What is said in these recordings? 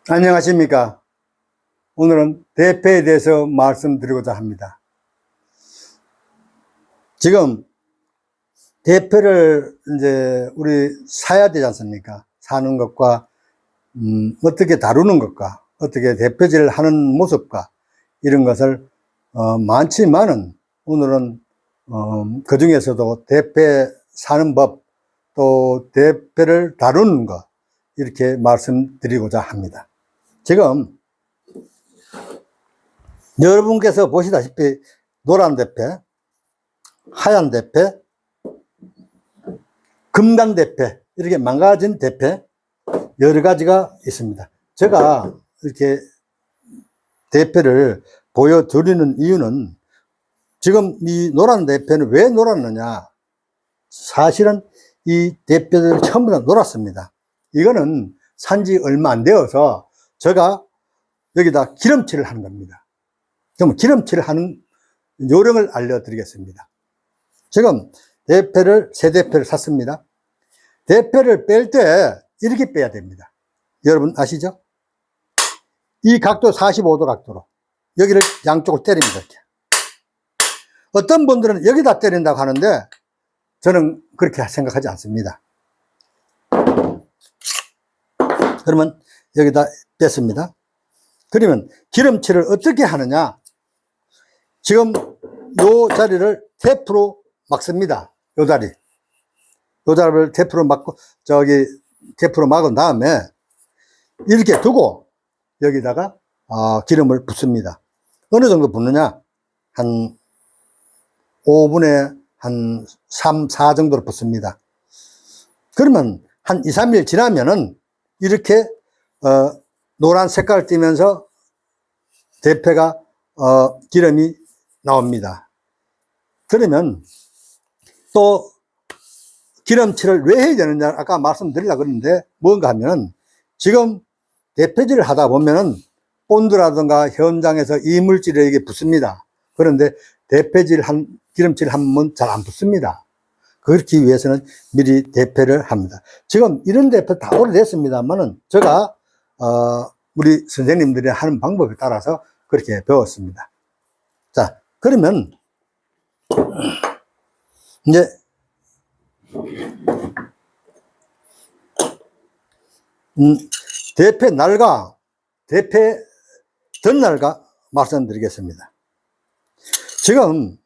안녕하십니까. 오늘은 대패에 대해서 말씀드리고자 합니다. 지금 대패를 이제 우리 사야 되지 않습니까? 사는 것과 어떻게 다루는 것과 어떻게 대패질을 하는 모습과 이런 것을 많지만은 오늘은 그 중에서도 대패 사는 법, 또 대패를 다루는 것, 이렇게 말씀드리고자 합니다. 지금 여러분께서 보시다시피 노란 대패, 하얀 대패, 금강 대패, 이렇게 망가진 대패 여러 가지가 있습니다. 제가 이렇게 대패를 보여드리는 이유는 지금 이 노란 대패는 왜 노랗느냐, 사실은 이 대패들 전부 다 노랗습니다. 이거는 산지 얼마 안 되어서 제가 여기다 기름칠을 하는 겁니다. 그럼 기름칠을 하는 요령을 알려드리겠습니다. 지금 대패를, 새 대패를 샀습니다. 대패를 뺄 때 이렇게 빼야 됩니다. 여러분 아시죠? 이 각도 45도 각도로 여기를 양쪽을 때립니다. 이렇게. 어떤 분들은 여기다 때린다고 하는데 저는 그렇게 생각하지 않습니다. 그러면 여기다 뺐습니다. 그러면 기름칠을 어떻게 하느냐? 지금 요 자리를 테이프로 막습니다. 요 자리. 요 자리를 테이프로 막고, 테이프로 막은 다음에 이렇게 두고 여기다가 기름을 붓습니다. 어느 정도 붓느냐? 한 5분에 한 3, 4 정도로 붓습니다. 그러면 한 2, 3일 지나면은 이렇게 노란 색깔을 띠면서 대패가 기름이 나옵니다. 그러면 또 기름칠을 왜 해야 되느냐, 아까 말씀드리려고 그랬는데 뭔가 하면 지금 대패질을 하다 보면은 본드라든가 현장에서 이물질에게 붙습니다. 그런데 기름칠 하면 잘 안 붙습니다. 그렇기 위해서는 미리 대패를 합니다. 지금 이런 대패 다 오래됐습니다만은 제가 우리 선생님들이 하는 방법에 따라서 그렇게 배웠습니다. 자, 그러면 이제 대패 날과 대패 덧날과 말씀드리겠습니다. 지금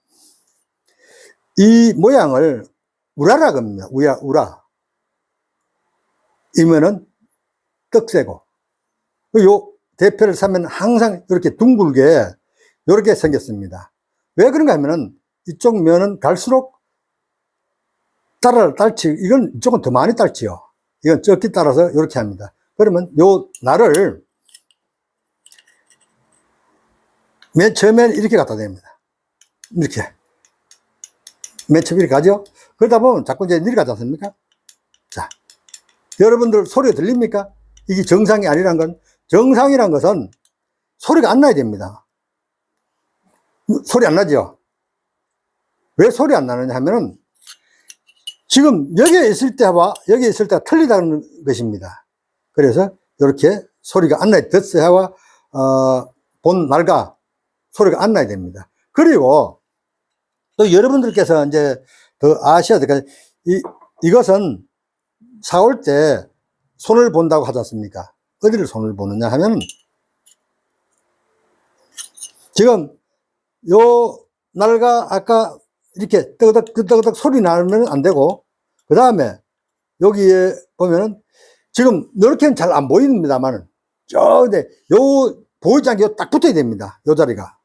이 모양을 우라라고 합니다. 우라. 이면은 떡새고, 요 대패를 사면 항상 이렇게 둥글게 이렇게 생겼습니다. 왜 그런가 하면은 이쪽 면은 갈수록 딸치, 이쪽은 더 많이 딸지요. 이건 적기 따라서 이렇게 합니다. 그러면 요 날을 맨 처음에는 이렇게 갖다 댑니다. 이렇게. 맨 처음에 이렇게 가죠? 그러다 보면 자꾸 이제 내려가지 않습니까? 자, 여러분들 소리가 들립니까? 이게 정상이 아니란 건, 정상이란 것은 소리가 안 나야 됩니다. 소리 안 나죠? 왜 소리 안 나느냐 하면은 지금 여기에 있을 때와 여기에 있을 때가 틀리다는 것입니다. 그래서 이렇게 소리가 안 나야, 덧새와 본 날과 소리가 안 나야 됩니다. 그리고 또 여러분들께서 이제 더 아셔야 될 것 같아요. 이것은 사올 때 손을 본다고 하지 않습니까? 어디를 손을 보느냐 하면 지금 요 날과 아까 이렇게 뜨거덕 소리 나면 안 되고, 그 다음에 여기에 보면은 지금 이렇게는 잘 안 보입니다만은 요 보이지 않게 딱 붙어야 됩니다. 요 자리가.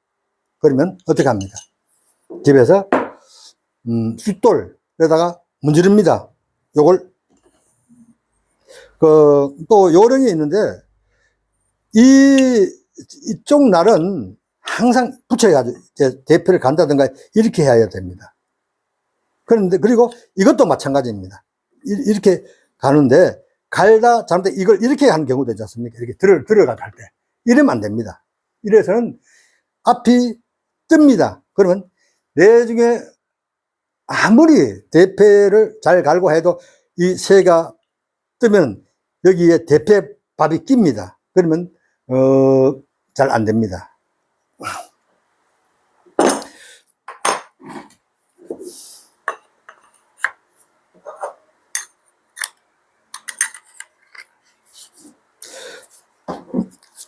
그러면 어떻게 합니까? 집에서 숫돌에다가 문지릅니다. 요걸 또 요령이 있는데 이쪽 날은 항상 붙여야죠. 대패를 간다든가 이렇게 해야 됩니다. 그런데 그리고 이것도 마찬가지입니다. 이렇게 가는데 갈다 잘못해 이걸 이렇게 하는 경우도 있지 않습니까? 이렇게 들어가 갈 때 이러면 안 됩니다. 이래서는 앞이 뜹니다. 그러면 내중에 아무리 대패를 잘 갈고 해도 이 새가 뜨면 여기에 대패밥이 낍니다. 그러면, 잘 안 됩니다.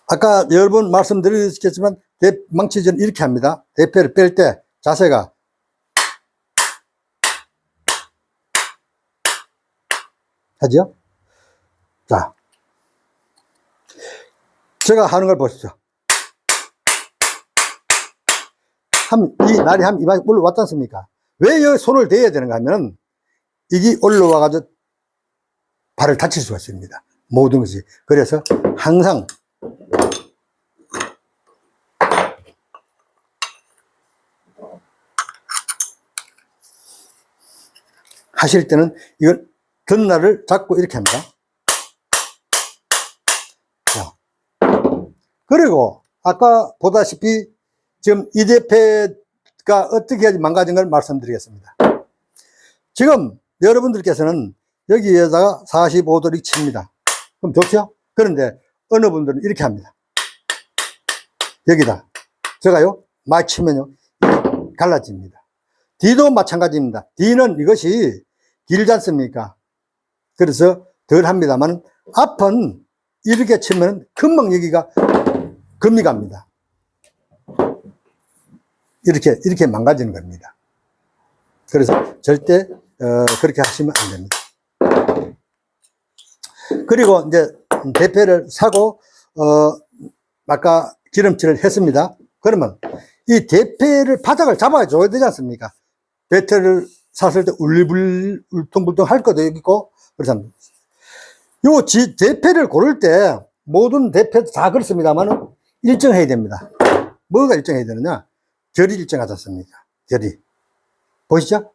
아까 여러 번 말씀드리겠지만, 망치질은 이렇게 합니다. 대패를 뺄 때 자세가 하죠? 자, 제가 하는 걸 보시죠. 이 날이 한 이만큼 올라왔지 않습니까? 왜 여기 손을 대야 되는가 하면, 이게 올라와가지고 발을 다칠 수가 있습니다. 모든 것이. 그래서 항상 하실 때는 이걸 덧날을 잡고 이렇게 합니다. 자. 그리고 아까 보다시피 지금 이 대패가 어떻게 해야지 망가진 걸 말씀드리겠습니다. 지금 여러분들께서는 여기에다가 45도를 칩니다. 그럼 좋죠? 그런데 어느 분들은 이렇게 합니다. 여기다. 제가요, 많이 치면요, 갈라집니다. D도 마찬가지입니다. D는 이것이 길지 않습니까? 그래서 덜 합니다만, 앞은 이렇게 치면 금방 여기가 금이 갑니다. 이렇게 망가지는 겁니다. 그래서 절대, 그렇게 하시면 안 됩니다. 그리고 이제 대패를 사고, 아까 기름칠을 했습니다. 그러면 이 대패를 바닥을 잡아줘야 되지 않습니까? 대패를 샀을 때 울퉁불퉁 할 것도 있고, 그렇습니다. 요 대패를 고를 때 모든 대패도 다 그렇습니다만 일정해야 됩니다. 뭐가 일정해야 되느냐? 결이 일정하지 않습니까? 결이. 보시죠?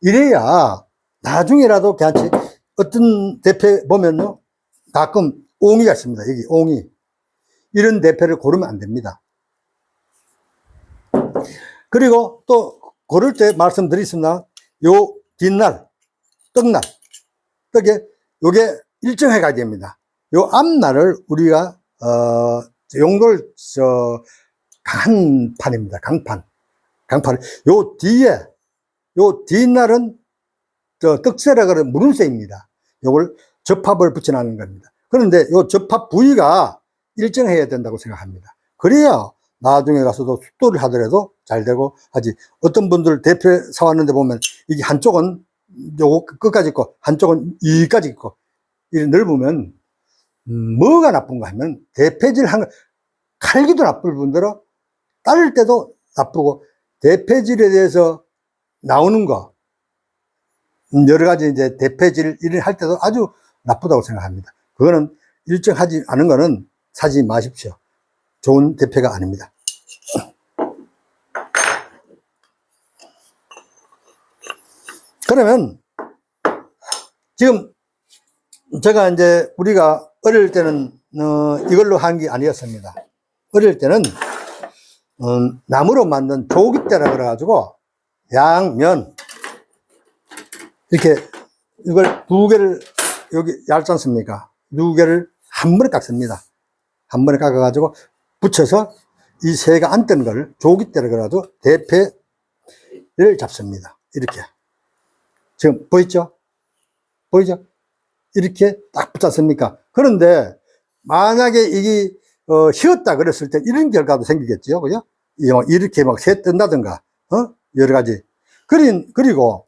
이래야 나중에라도 괜찮지. 어떤 대패 보면요, 가끔 옹이가 있습니다. 여기 옹이. 이런 대패를 고르면 안 됩니다. 그리고 또 고를 때 말씀드리겠습니다. 요 뒷날, 떡에 요게 일정해 가야 됩니다. 요 앞날을 우리가 용도를 강판입니다. 강판. 요 뒤에 요 뒷날은 떡새라 그러는 무름새입니다. 요걸 접합을 붙여놓는 겁니다. 그런데 요 접합 부위가 일정해야 된다고 생각합니다. 그래야 나중에 가서도 숙도를 하더라도 잘 되고 하지. 어떤 분들 대패 사왔는데 보면 이게 한쪽은 요거 끝까지 있고 한쪽은 여기까지 있고 이렇게 넓으면 뭐가 나쁜가 하면 대패질 칼기도 나쁠 분들은 따를 때도 나쁘고 대패질에 대해서 나오는 거 여러 가지 이제 대패질 일을 할 때도 아주 나쁘다고 생각합니다. 그거는 일정하지 않은 거는 사지 마십시오. 좋은 대패가 아닙니다. 그러면 지금 제가 이제 우리가 어릴 때는 이걸로 한 게 아니었습니다. 어릴 때는 나무로 만든 조깃대라 그래가지고 양면 이렇게 이걸 두 개를 여기 얇지 않습니까? 두 개를 한 번에 깎습니다. 한 번에 깎아가지고 붙여서 이 새가 안 뜬 걸 조깃대라 그래가지고 대패를 잡습니다. 이렇게. 지금 보이죠? 보이죠? 이렇게 딱 붙였습니까? 그런데 만약에 이게 휘었다 그랬을 때 이런 결과도 생기겠죠. 그죠? 이렇게 막 새 뜬다든가, 여러 가지. 그리고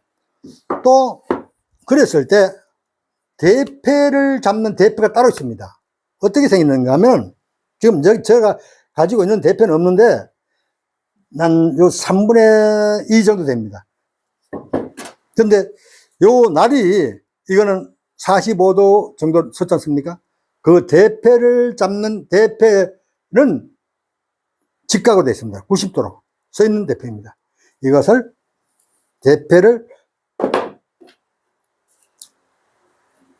또 그랬을 때 대패를 잡는 대패가 따로 있습니다. 어떻게 생기는가 하면 지금 제가 가지고 있는 대패는 없는데 난 요 3분의 2 정도 됩니다. 근데 요 날이 이거는 45도 정도 섰지 않습니까? 그 대패를 잡는 대패는 직각으로 되어 있습니다. 90도로 서 있는 대패입니다. 이것을 대패를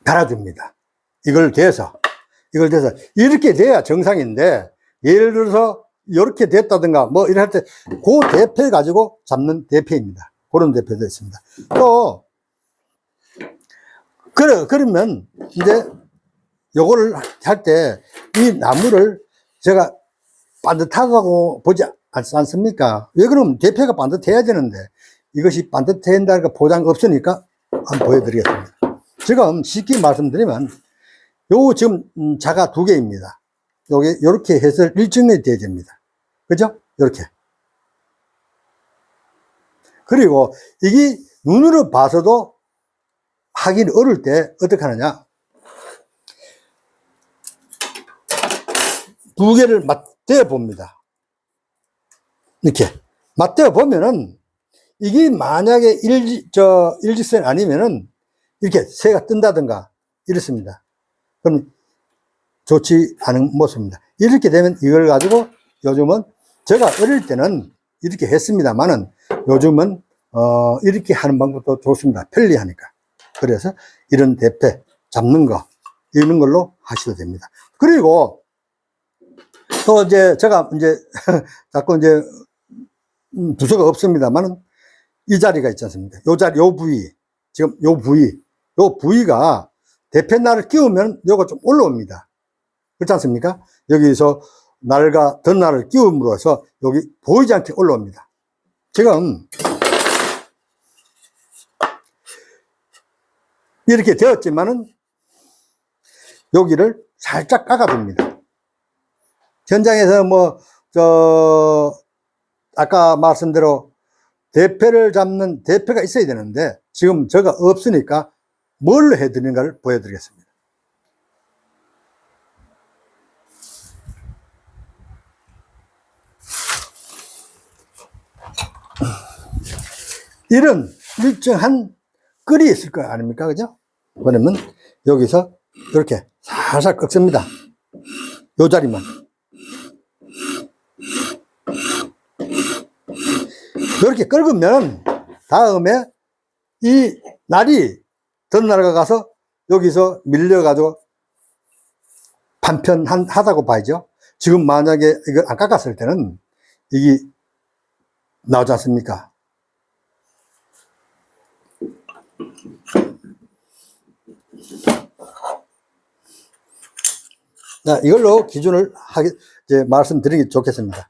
달아줍니다. 이걸 대서 이렇게 돼야 정상인데 예를 들어서 이렇게 됐다든가 뭐 이럴 때 그 대패 가지고 잡는 대패입니다. 그런 대패도 있습니다. 또 그러면 이제 요거를 할 때 이 나무를 제가 반듯하다고 보지 않습니까? 왜 그러면 대패가 반듯해야 되는데 이것이 반듯해야 된다는 보장 없으니까 한번 보여드리겠습니다. 지금 쉽게 말씀드리면 요 지금 자가 두 개입니다. 요게 요렇게 해서 일정이 돼야 됩니다. 그죠? 요렇게. 그리고 이게 눈으로 봐서도 하기 어려울 때 어떻게 하느냐? 두 개를 맞대어 봅니다. 이렇게 맞대어 보면은 이게 만약에 일직선이 아니면은 이렇게 새가 뜬다든가 이렇습니다. 그럼 좋지 않은 모습입니다. 이렇게 되면 이걸 가지고 요즘은 제가 어릴 때는 이렇게 했습니다만은 요즘은 이렇게 하는 방법도 좋습니다. 편리하니까. 그래서 이런 대패 잡는 거 이런 걸로 하셔도 됩니다. 그리고 또 이제 제가 이제 자꾸 이제 부서가 없습니다만은 이 자리가 있지 않습니까? 요 자리, 요 부위, 지금 요 부위가 대패날을 끼우면 요거 좀 올라옵니다. 그렇지 않습니까? 여기서 덧날을 끼움으로 해서 여기 보이지 않게 올라옵니다. 지금 이렇게 되었지만은 여기를 살짝 깎아줍니다. 현장에서 아까 말씀대로 대패를 잡는 대패가 있어야 되는데 지금 저가 없으니까 뭘 해드리는가를 보여드리겠습니다. 이런 일정한 끌이 있을 거 아닙니까? 그죠? 그러면 여기서 이렇게 살살 꺾습니다. 요 자리만. 이렇게 긁으면 다음에 이 날이 덧날가 가서 여기서 밀려가지고 반편하다고 봐야죠. 지금 만약에 이걸 안 깎았을 때는 이게 나오지 않습니까? 자, 이걸로 기준을 이제 말씀드리기 좋겠습니다.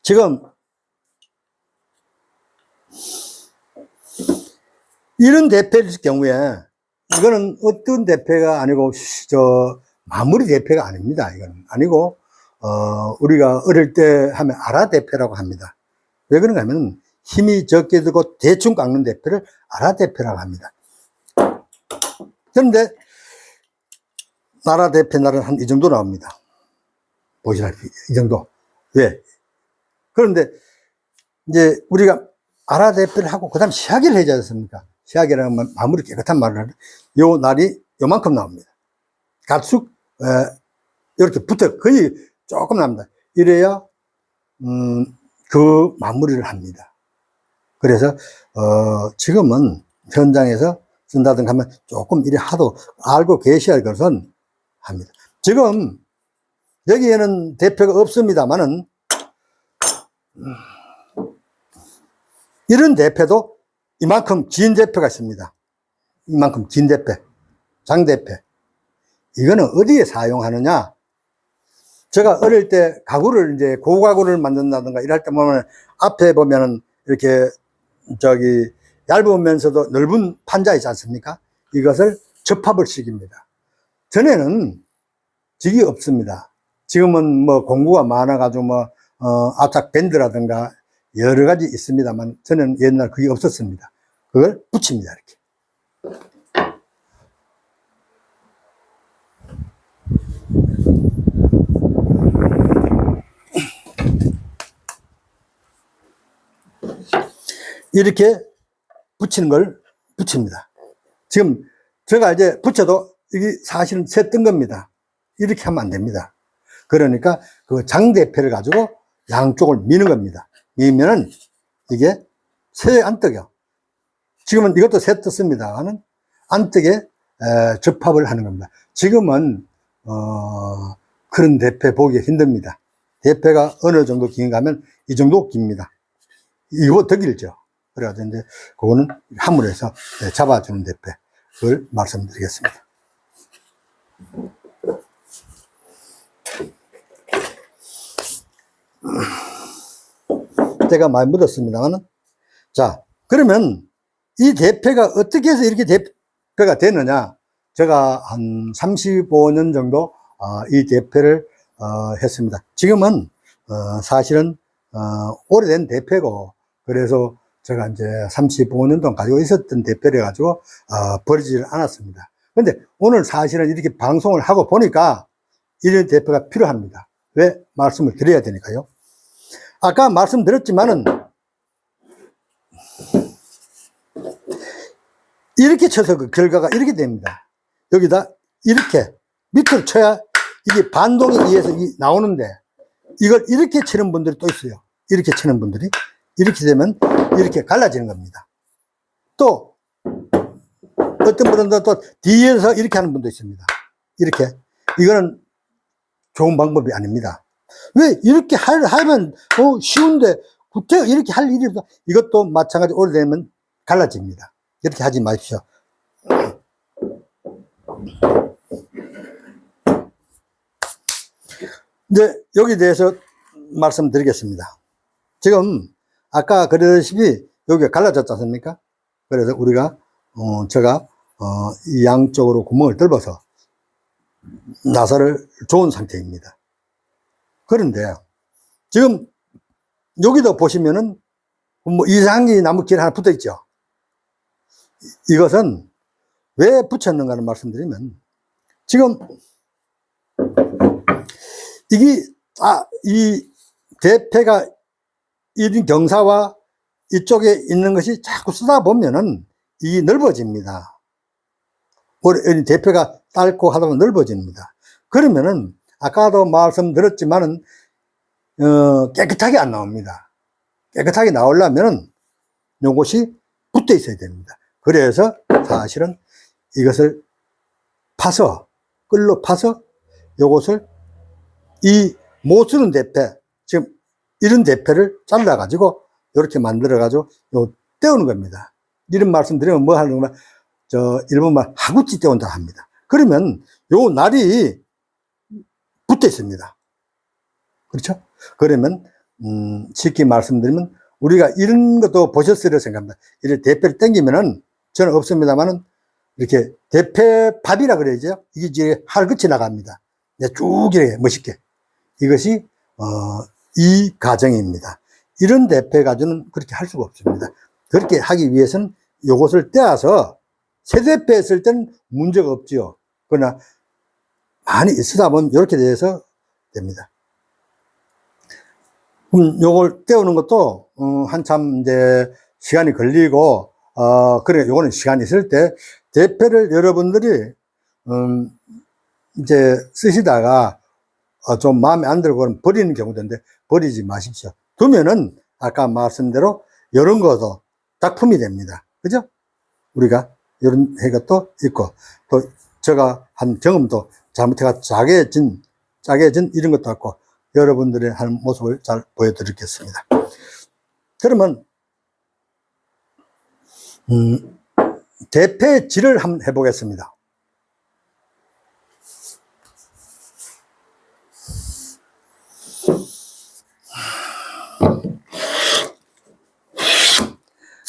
지금 이런 대패일 경우에 이거는 어떤 대패가 아니고 마무리 대패가 아닙니다. 이거는 아니고 우리가 어릴 때 하면 아라 대패라고 합니다. 왜 그런가 하면 힘이 적게 들고 대충 깎는 대패를 아라 대패라고 합니다. 그런데 나라 대패 날은 한 이 정도 나옵니다. 보시다시피 이 정도. 왜? 그런데 이제 우리가 아라 대패를 하고 그다음 시하기를 해야지 않습니까? 시하기라는 건 마무리 깨끗한 말을 하는데 요 날이 요만큼 나옵니다. 갈수록 이렇게 붙어 거의 조금 납니다. 이래야 그 마무리를 합니다. 그래서 지금은 현장에서 쓴다든가 하면 조금 이래 하도 알고 계셔야 할 것은 합니다. 지금 여기에는 대패가 없습니다만은 이런 대패도 이만큼 긴 대패가 있습니다. 이만큼 긴 대패, 장대패. 이거는 어디에 사용하느냐? 제가 어릴 때 가구를 이제 고가구를 만든다든가 이럴 때 보면 앞에 보면은 이렇게 얇으면서도 넓은 판자 있지 않습니까? 이것을 접합을 시킵니다. 전에는 직이 없습니다. 지금은 공구가 많아가지고 압착 밴드라든가 여러 가지 있습니다만 저는 옛날 그게 없었습니다. 그걸 붙입니다. 이렇게. 이렇게 붙이는 걸 붙입니다. 지금 제가 이제 붙여도 이게 사실은 새 뜬 겁니다. 이렇게 하면 안 됩니다. 그러니까 그 장대패를 가지고 양쪽을 미는 겁니다. 미면은 이게 새 안 떠요. 지금은 이것도 새 떴습니다만은 안 뜨게 접합을 하는 겁니다. 지금은 그런 대패 보기 힘듭니다. 대패가 어느 정도 긴가 하면 이 정도 깁니다. 이거 더 길죠. 그래가지고 이제 그거는 함으로 해서 잡아주는 대패. 그걸 말씀드리겠습니다. 때가 많이 묻었습니다만, 자, 그러면 이 대패가 어떻게 해서 이렇게 대패가 되느냐? 제가 한 35년 정도 이 대패를 했습니다. 지금은 사실은 오래된 대패고, 그래서 제가 이제 35년 동안 가지고 있었던 대패를 가지고 버리지를 않았습니다. 근데 오늘 사실은 이렇게 방송을 하고 보니까 이런 대패가 필요합니다. 왜? 말씀을 드려야 되니까요. 아까 말씀드렸지만은 이렇게 쳐서 그 결과가 이렇게 됩니다. 여기다 이렇게 밑으로 쳐야 이게 반동에 의해서 나오는데, 이걸 이렇게 치는 분들이 또 있어요. 이렇게 치는 분들이 이렇게 되면 이렇게 갈라지는 겁니다. 또 어떤 분들은 또 뒤에서 이렇게 하는 분도 있습니다. 이렇게. 이거는 좋은 방법이 아닙니다. 왜? 이렇게 하면 쉬운데 구태 이렇게 할 일이 없어. 이것도 마찬가지 오래되면 갈라집니다. 이렇게 하지 마십시오. 이제 여기에 대해서 말씀드리겠습니다. 지금 아까 그러다시피 여기가 갈라졌지 않습니까? 그래서 우리가 제가 이 양쪽으로 구멍을 뚫어서 나사를 좋은 상태입니다. 그런데 지금 여기도 보시면은 뭐 이상하게 나무길 하나 붙어 있죠. 이것은 왜 붙였는가를 말씀드리면, 지금 이게 이 대패가 이런 경사와 이쪽에 있는 것이 자꾸 쓰다 보면은 이게 넓어집니다. 대패가 짧고 하다 보면 넓어집니다. 그러면은 아까도 말씀드렸지만은 깨끗하게 안 나옵니다. 깨끗하게 나오려면은 요것이 붙어 있어야 됩니다. 그래서 사실은 이것을 파서, 끌로 파서 요것을 이 못 쓰는 대패, 지금 이런 대패를 잘라가지고 이렇게 만들어가지고 떼우는 겁니다. 이런 말씀 드리면 뭐 하는 거면 일본말 하구찌 떼운다 합니다. 그러면 요 날이 붙어 있습니다. 그렇죠? 그러면 쉽게 말씀드리면 우리가 이런 것도 보셨으리라 생각합니다. 이렇게 대패를 당기면은 저는 없습니다만은 이렇게 대패밥이라 그래야죠. 이게 이제 활끝이 나갑니다. 쭉 이렇게 멋있게. 이것이 이 과정입니다. 이런 대패 가지고는 그렇게 할 수가 없습니다. 그렇게 하기 위해서는 요것을 떼어서 새 대패 했을 때는 문제가 없지요. 그러나 많이 쓰다 보면 이렇게 돼서 됩니다. 요걸 떼우는 것도 한참 이제 시간이 걸리고 그래 요거는 시간이 있을 때 대패를 여러분들이 이제 쓰시다가 좀 마음에 안 들고 그럼 버리는 경우도 있는데 버리지 마십시오. 두면은 아까 말씀대로 이런 것도 작품이 됩니다. 그죠? 우리가 이런 것도 있고, 또 제가 한 경험도 잘못해가 짜게진 이런 것도 있고, 여러분들의 하는 모습을 잘 보여드리겠습니다. 그러면 대패질을 한번 해보겠습니다.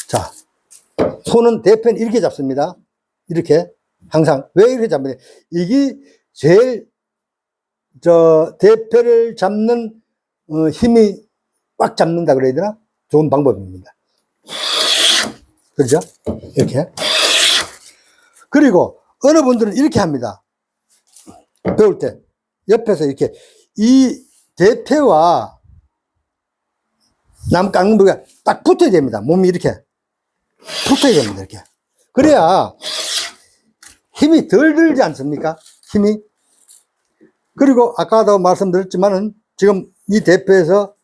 자, 손은 대패는 이렇게 잡습니다. 이렇게 항상 왜 이렇게 잡느냐? 이게 제일 대패를 잡는 힘이 꽉 잡는다 그래야 되나? 좋은 방법입니다. 그렇죠? 이렇게. 그리고 어느 분들은 이렇게 합니다. 배울 때 옆에서 이렇게 이 대패와 남 깎는 부위가 딱 붙어야 됩니다. 몸이 이렇게 붙어야 됩니다. 이렇게. 그래야 힘이 덜 들지 않습니까? 힘이. 그리고 아까도 말씀드렸지만은 지금 이 대패에서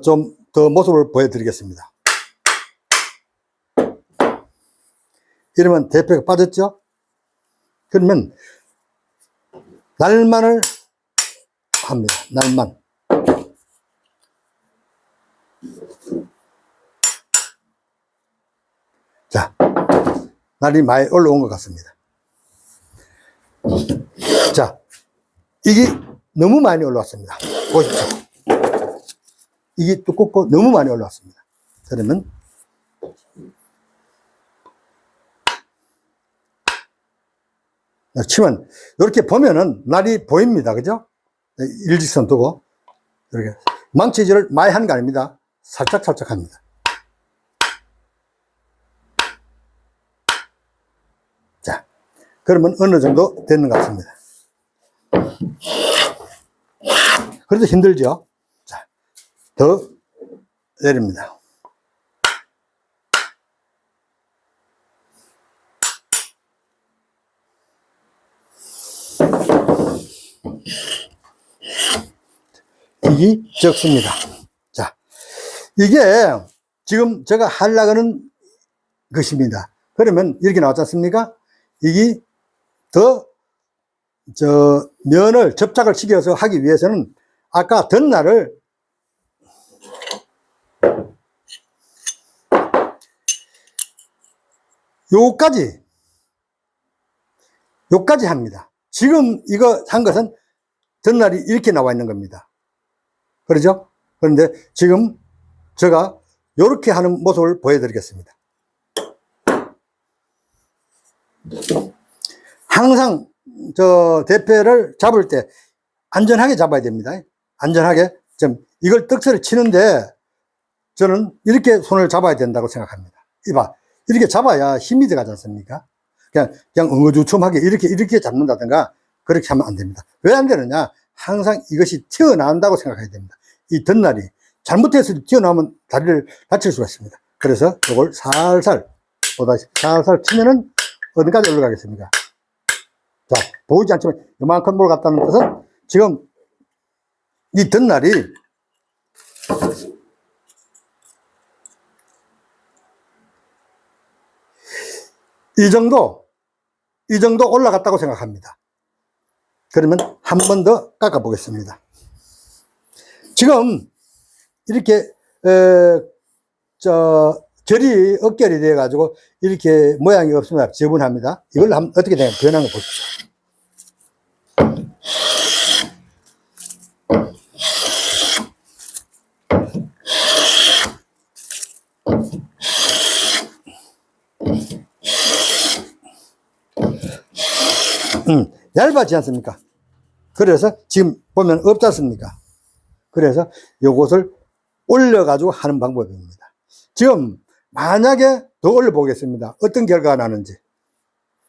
좀 더 모습을 보여드리겠습니다. 이러면 대패가 빠졌죠? 그러면 날만을 합니다. 날만. 날이 많이 올라온 것 같습니다. 자, 이게 너무 많이 올라왔습니다. 보십시오. 이게 두껍고 너무 많이 올라왔습니다. 그러면 치면 이렇게 보면은 날이 보입니다. 그죠? 일직선 두고 이렇게 망치질을 많이 하는 거 아닙니다. 살짝 합니다. 자, 그러면 어느 정도 되는 것 같습니다. 그래도 힘들죠? 자, 더 내립니다. 이게 적습니다. 자, 이게 지금 제가 하려고 하는 것입니다. 그러면 이렇게 나왔지 않습니까? 이게 더 면을 접착을 시켜서 하기 위해서는 아까 덧날을 요까지 합니다. 지금 이거 한 것은 덧날이 이렇게 나와 있는 겁니다. 그러죠? 그런데 지금 제가 이렇게 하는 모습을 보여드리겠습니다. 항상 대패를 잡을 때 안전하게 잡아야 됩니다. 안전하게. 이걸 떡새를 치는데 저는 이렇게 손을 잡아야 된다고 생각합니다. 이봐. 이렇게 잡아야 힘이 들어가지 않습니까? 그냥 엉거주춤하게 이렇게 잡는다든가 그렇게 하면 안 됩니다. 왜 안 되느냐? 항상 이것이 튀어나온다고 생각해야 됩니다. 이 덧날이 잘못해서 튀어나오면 다리를 다칠 수가 있습니다. 그래서 이걸 살살 치면은 어디까지 올라가겠습니까? 자, 보이지 않지만 이만큼 올라갔다는 뜻은 지금 이 덧날이 이 정도 올라갔다고 생각합니다. 그러면 한 번 더 깎아 보겠습니다. 지금 이렇게 결이 억결이 되어 가지고 이렇게 모양이 없습니다. 지저분합니다. 이걸 한번 어떻게 되냐 변한 거 보십시오. 얇아지지 않습니까? 그래서 지금 보면 없지 않습니까? 그래서 요것을 올려가지고 하는 방법입니다. 지금 만약에 더 올려보겠습니다. 어떤 결과가 나는지.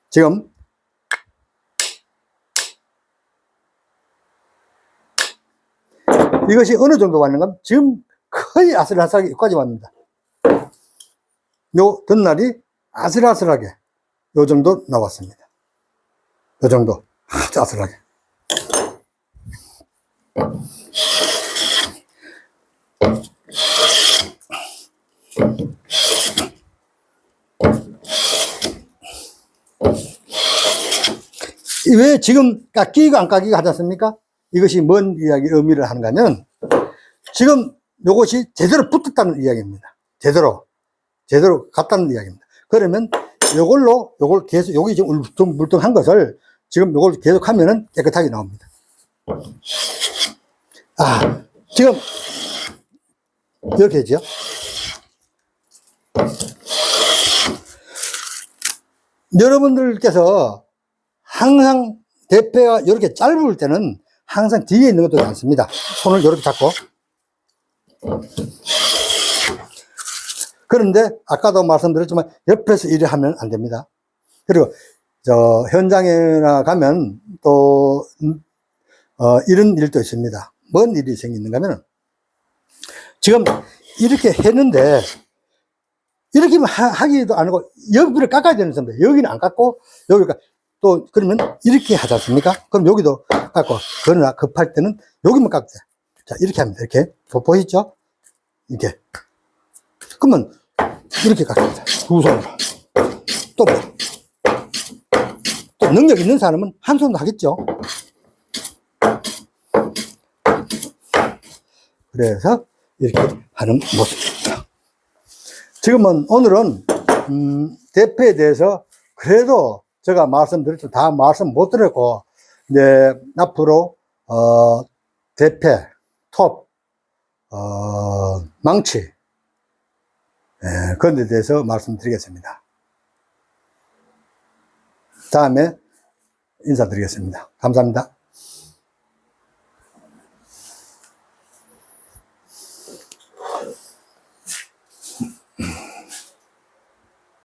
지금 이것이 어느 정도 왔는가? 지금 거의 아슬아슬하게 여기까지 왔습니다. 요 덧날이 아슬아슬하게 요 정도 나왔습니다. 요 정도 아주 아슬하게. 왜 지금 깎이고 안 깎이고 하지 않습니까? 이것이 뭔 이야기, 의미를 하는가 하면, 지금 요것이 제대로 붙었다는 이야기입니다. 제대로 갔다는 이야기입니다. 그러면 요걸 계속, 여기 지금 울퉁불퉁한 것을 지금 요걸 계속 하면은 깨끗하게 나옵니다. 지금, 이렇게 되죠. 여러분들께서 항상 대패가 이렇게 짧을 때는 항상 뒤에 있는 것도 많습니다. 손을 이렇게 잡고. 그런데 아까도 말씀드렸지만 옆에서 일을 하면 안 됩니다. 그리고 현장에나 가면 또 이런 일도 있습니다. 뭔 일이 생기는가 하면 지금 이렇게 했는데 이렇게 하기도 안 하고 여기를 깎아야 되는 겁니다. 여기는 안 깎고 여기가 또 그러면 이렇게 하지 않습니까? 그럼 여기도 깎고, 그러나 급할 때는 여기만 깎아요. 자, 이렇게 합니다. 이렇게 보이시죠? 이렇게. 그러면 이렇게 깎습니다. 두 손으로. 또 능력 있는 사람은 한 손으로 하겠죠. 그래서 이렇게 하는 모습입니다. 지금은 오늘은 대패에 대해서 그래도 제가 말씀드렸죠. 다 말씀 못 드렸고, 이제 앞으로, 대패, 톱, 망치, 그런 데 대해서 말씀드리겠습니다. 다음에 인사드리겠습니다. 감사합니다.